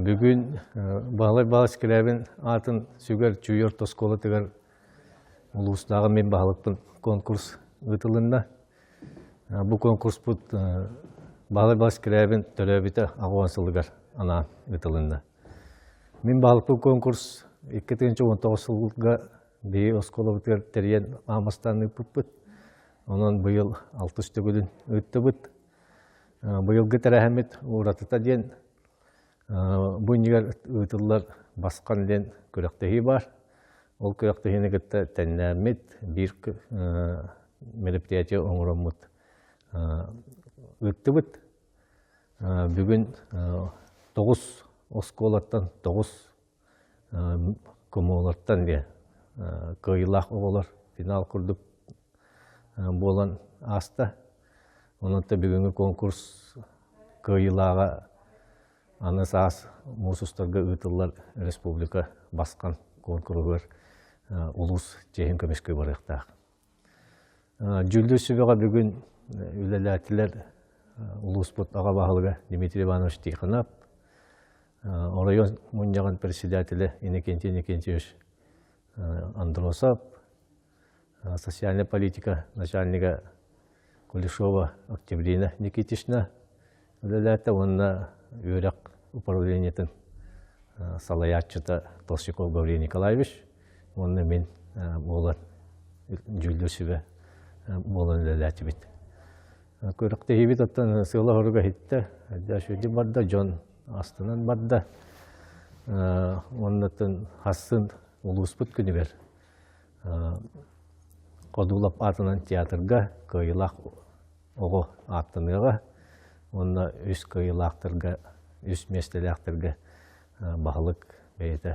Бүгін бағалай бағыс кірәбін атын сүгер чүйер тосколы тігер ұлыстағы мен бағалықпын конкурс ұтылында. Бұл конкурс бұд бағалай бағыс кірәбін төлөбіті ағуансылығар ана ұтылында. Мен бағалықпын конкурс 2019 жылға бей осколы бұтығар тәрген амастан ұппыт. Онан бұйыл 6 түгілін өтті бұд. Бұйылғы тәрәхемет ұратыта ден бұйынығар ұтылар басқан ден көріқтігі бар. Ол көріқтігіне күтті тәннәмет бір мероприятие оңырамыд өтті бұд. Бүгін 9 осколаттан 9 комолаттан көйілақ оғылар финал күрдіп болан аста. Онытта бүгінгі конкурс көйілаға аныс ас мұсыстарға ұтылар республика басқан конкурсығыр ұлыс жейін көмескі барықтақ. Жүлді сөбеға бүгін үлеләтілер ұлыс бұт аға бағылыға Дмитрий Иванович Тихонов, орайон мұнжаған председателі Иннокентий Андросов, социальная политика начальника Кулешова Октябрина Никитична, үлеләті онына өрек управлениетін салаятчыта Толщиков Гаврий Николаевич, онына мен болан жүлді сөбе болан үлеләті бет. Көрікті ебет оттан сыйла ғырға хитті, шөйді барды, Джон Астынан барды, онынатын хасын ұлыс бұт күні бер. Қодулап атынан театрға, көйілақ оғы аттыныға, онына үс көйілақтырға, үс местеліқтірге бағылық бейті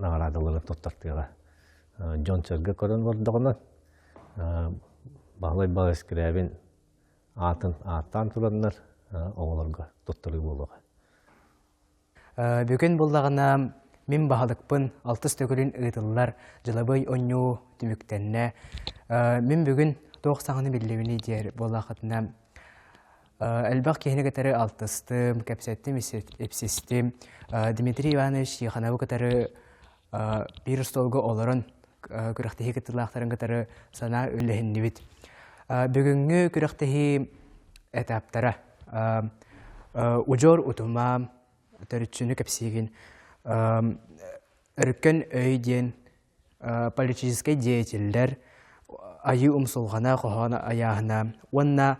нағарадылығы тоттартыға. Джон Сәргі көрін бардығынан бағылай бағыз кірәбін аттан тұранлар оғыларға тоттыры болуға. Бүгін болдағына мен бағалықпын 6 төгілін ұйтылылар жылабай оңу түміктенне. Мен бүгін 90-ны білдевіне дер болақытына әлбақ кехіне кәтәрі 6-стым, кәпсәттім, эпсістім. Дмитрий Иванович Тихонов кәтәрі бір столғы оларын күріқтігі кәтілақтарын кәтәрі сана өлігінні бет. Бүгінгі күріқтігі этаптара ұжор ұтыма төрітшіні кәпсеген өріккен өйден политический деятельдер айы ұмсылғана қоғана аяғына. Онна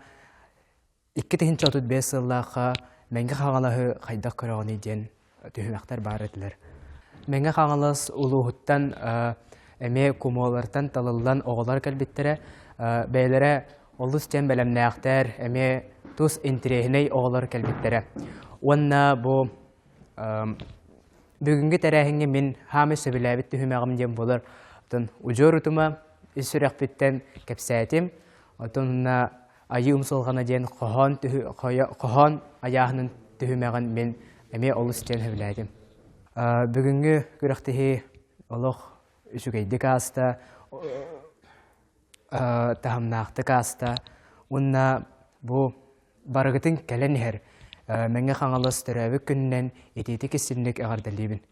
2035 жыллаға мәңгі қағалағы қайдақ көріғаны ден түйімәқтар бар етілер. Мәңгі қағалас ұлығыттан әме күмолардан талылан оғылар кәлбеттері бәйлері олыс тен бәлемнәқтер әме тұс интерегіней оғылар кәлбеттері. Онна бұл бүгінгі тәрәхіңе мен хамы сөбіләбет түйімәғым дем болар. Ұжор ұтыма үсірек біттен кәпсәтім. Онына айы ұмсылғана ден қоған аяғының түйімәғын мен әме олыс тен сөбіләдім. Бүгінгі күріқтігі олық үшігейді каста, тағымнақты каста. Онына бұл барығытын кәлін әр. Мәңгі қаңылыс түрәбі күннен ететі кесілінік әғардалейбін.